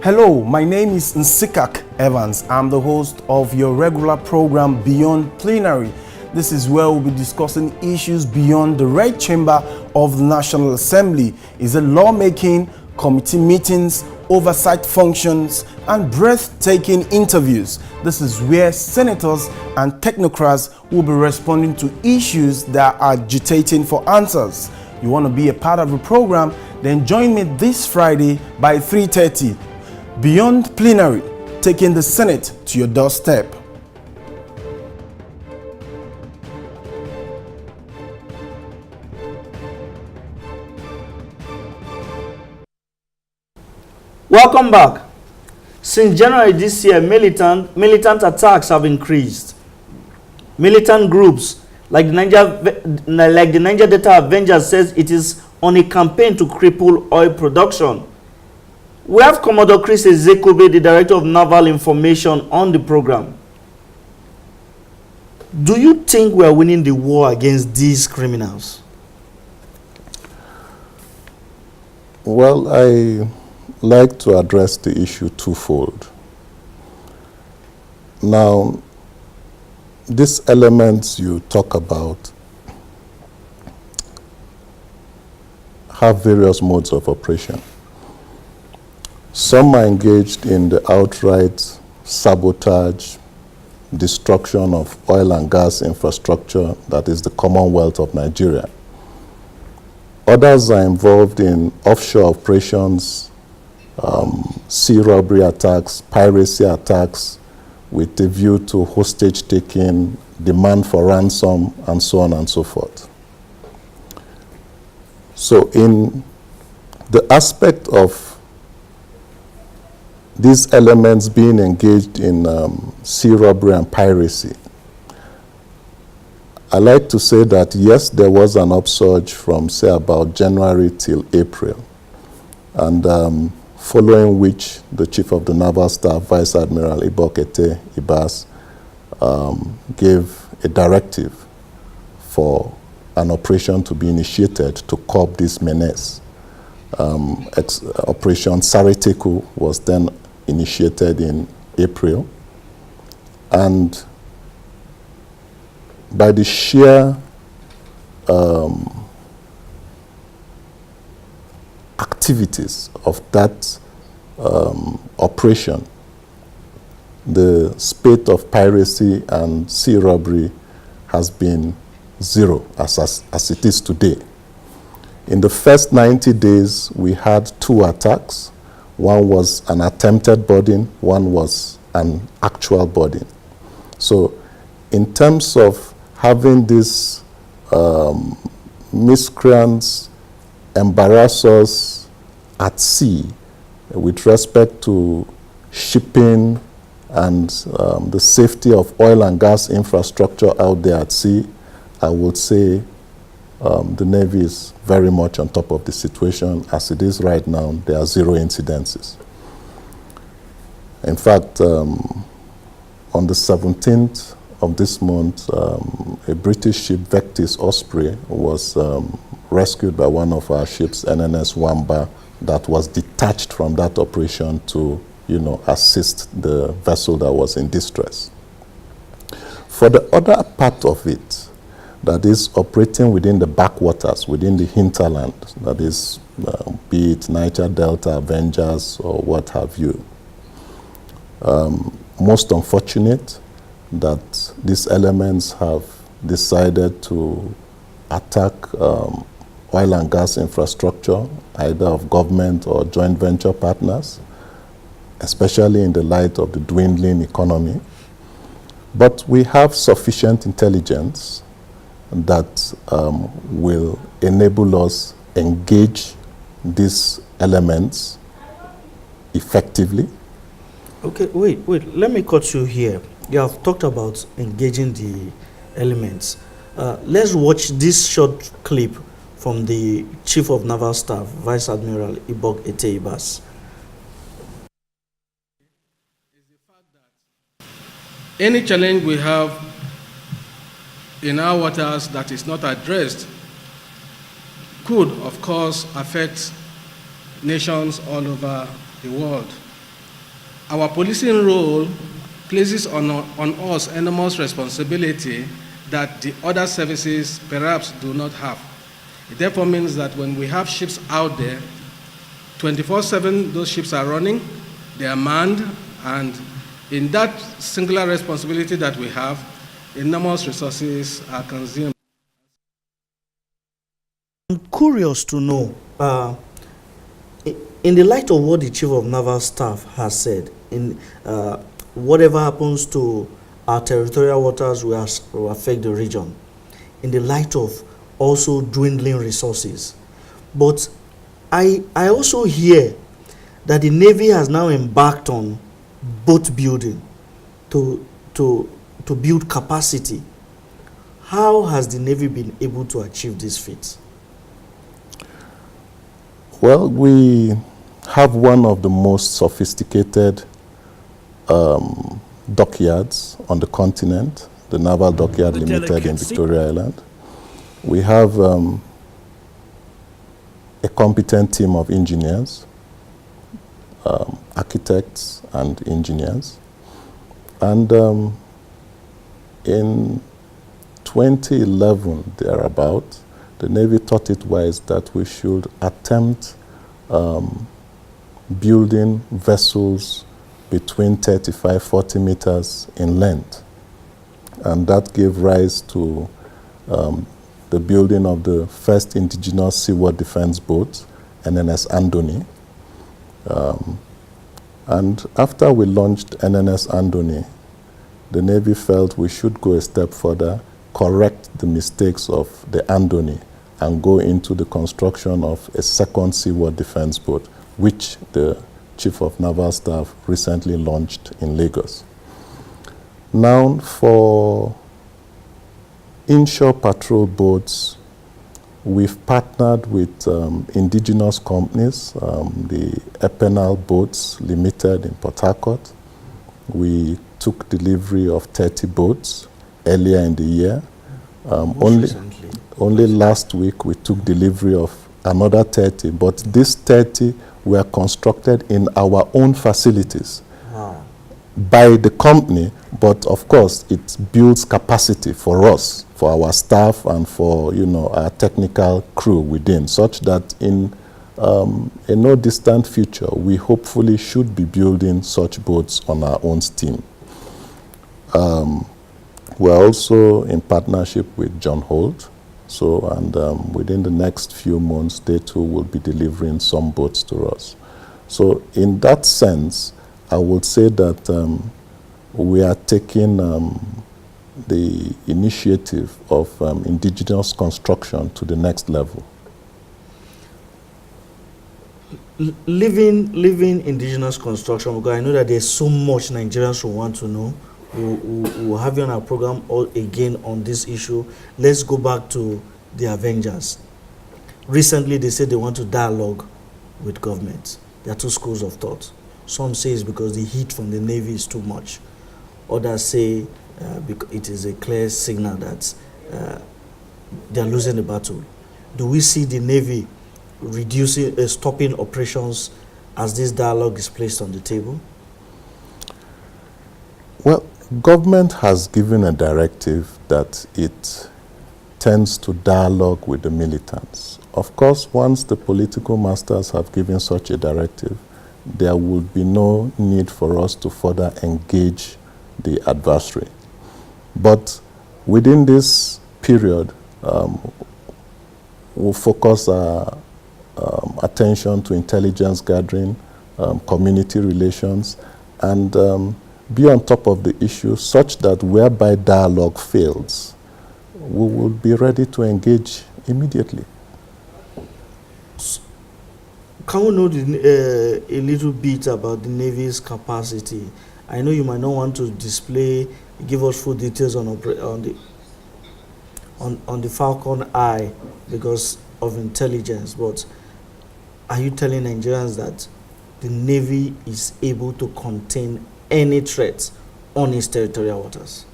Hello, my name is Nsikak Evans. I'm the host of your regular program Beyond Plenary. This is where we'll be discussing issues beyond the Red Chamber of the National Assembly. It's a lawmaking, committee meetings, oversight functions, and breathtaking interviews. This is where senators and technocrats will be responding to issues that are agitating for answers. You want to be a part of the program? Then join me this Friday by 3:30. Beyond Plenary, taking the Senate to your doorstep. Welcome back. Since January this year, militant attacks have increased. Militant groups like the Niger Delta Avengers says it is on a campaign to cripple oil production. We have Commodore Chris Ezekobe, the Director of Naval Information, on the program. Do you think we are winning the war against these criminals? Well, I like to address the issue twofold. Now, these elements you talk about have various modes of operation. Some are engaged in the outright sabotage, destruction of oil and gas infrastructure that is the Commonwealth of Nigeria. Others are involved in offshore operations, sea robbery attacks, piracy attacks with a view to hostage taking, demand for ransom, and so on and so forth. So in the aspect of these elements being engaged in sea robbery and piracy, I like to say that yes, there was an upsurge from say about January till April, and following which the Chief of the Naval Staff, Vice Admiral Ibokete Ibas, gave a directive for an operation to be initiated to curb this menace. Operation Sareteku was then initiated in April, and by the sheer activities of that operation, the spate of piracy and sea robbery has been zero as it is today. In the first 90 days, we had 2 attacks. One was an attempted boarding, one was an actual boarding. So in terms of having these miscreants embarrass us at sea with respect to shipping and the safety of oil and gas infrastructure out there at sea, I would say the Navy is very much on top of the situation. As it is right now, there are 0 incidences. In fact, on the 17th of this month, a British ship, Vectis Osprey, was rescued by one of our ships, NNS Wamba, that was detached from that operation to, assist the vessel that was in distress. For the other part of it, that is operating within the backwaters, within the hinterland, that is, be it Niger Delta, Avengers, or what have you. Most unfortunate that these elements have decided to attack oil and gas infrastructure, either of government or joint venture partners, especially in the light of the dwindling economy. But we have sufficient intelligence that will enable us engage these elements effectively. Okay, wait, let me cut you here. You have talked about engaging the elements. Let's watch this short clip from the Chief of Naval Staff, Vice Admiral Ibokete Ibas. Any challenge we have in our waters that is not addressed could, of course, affect nations all over the world. Our policing role places on us enormous responsibility that the other services perhaps do not have. It therefore means that when we have ships out there, 24/7 those ships are running, they are manned, and in that singular responsibility that we have, enormous resources are consumed. I'm curious to know, in the light of what the Chief of Naval Staff has said, in whatever happens to our territorial waters will affect the region, in the light of also dwindling resources. But I also hear that the Navy has now embarked on boat building to build capacity. How has the Navy been able to achieve this feat? Well, we have one of the most sophisticated dockyards on the continent, the Naval Dockyard Limited in Victoria Island. We have a competent team of engineers, architects and engineers. And in 2011, thereabout, the Navy thought it wise that we should attempt building vessels between 35-40 meters in length. And that gave rise to the building of the first indigenous seaward defense boat, NNS Andoni. And after we launched NNS Andoni, the Navy felt we should go a step further, correct the mistakes of the Andoni, and go into the construction of a second seaward defense boat, which the Chief of Naval Staff recently launched in Lagos. Now, for inshore patrol boats, we've partnered with indigenous companies, the Epenal Boats Limited in Port Harcourt. We took delivery of 30 boats earlier in the year. Only last week we took delivery of another 30, but these 30 were constructed in our own facilities. Wow. By the company, but of course it builds capacity for us, for our staff and for our technical crew within, such that in a no distant future we hopefully should be building such boats on our own steam. We're also in partnership with John Holt. And within the next few months, they too will be delivering some boats to us. So in that sense, I would say that we are taking the initiative of indigenous construction to the next level. Living indigenous construction, because I know that there's so much Nigerians who want to know. We'll have you on our program again on this issue. Let's go back to the Avengers. Recently, they said they want to dialogue with government. There are two schools of thought. Some say it's because the heat from the Navy is too much. Others say because it is a clear signal that they're losing the battle. Do we see the Navy stopping operations as this dialogue is placed on the table? Well, government has given a directive that it tends to dialogue with the militants. Of course, once the political masters have given such a directive, there will be no need for us to further engage the adversary. But within this period, we'll focus our attention to intelligence gathering, community relations, and be on top of the issue such that whereby dialogue fails, we will be ready to engage immediately. Can we know a little bit about the Navy's capacity? I know you might not want to give us full details on the Falcon Eye because of intelligence, but are you telling Nigerians that the Navy is able to contain any threat on its territorial waters?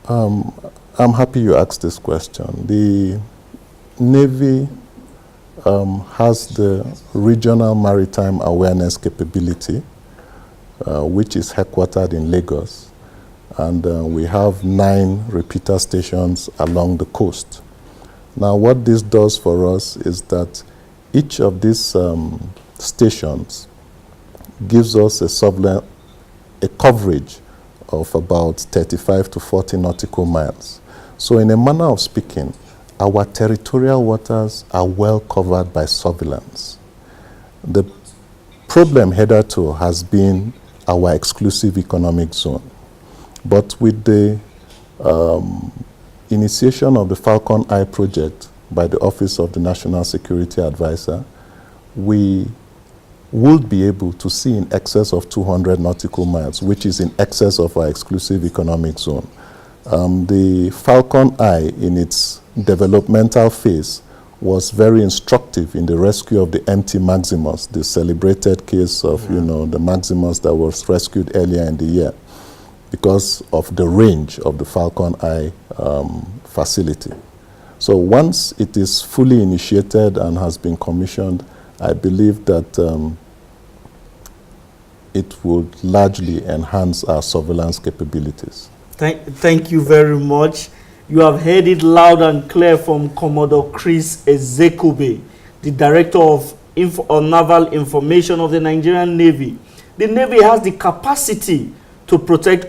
I'm happy you asked this question. The Navy has the regional maritime awareness capability, which is headquartered in Lagos. And we have 9 repeater stations along the coast. Now, what this does for us is that each of these stations gives us a coverage of about 35 to 40 nautical miles. So in a manner of speaking, our territorial waters are well covered by surveillance. The problem hitherto has been our exclusive economic zone. But with the initiation of the Falcon Eye project by the Office of the National Security Advisor, we would be able to see in excess of 200 nautical miles, which is in excess of our exclusive economic zone. The Falcon Eye, in its developmental phase, was very instructive in the rescue of the MT Maximus, the celebrated case of, the Maximus that was rescued earlier in the year, because of the range of the Falcon Eye facility. So once it is fully initiated and has been commissioned, I believe that it would largely enhance our surveillance capabilities. Thank you very much. You have heard it loud and clear from Commodore Chris Ezekobe, the Director of Naval Information of the Nigerian Navy. The Navy has the capacity to protect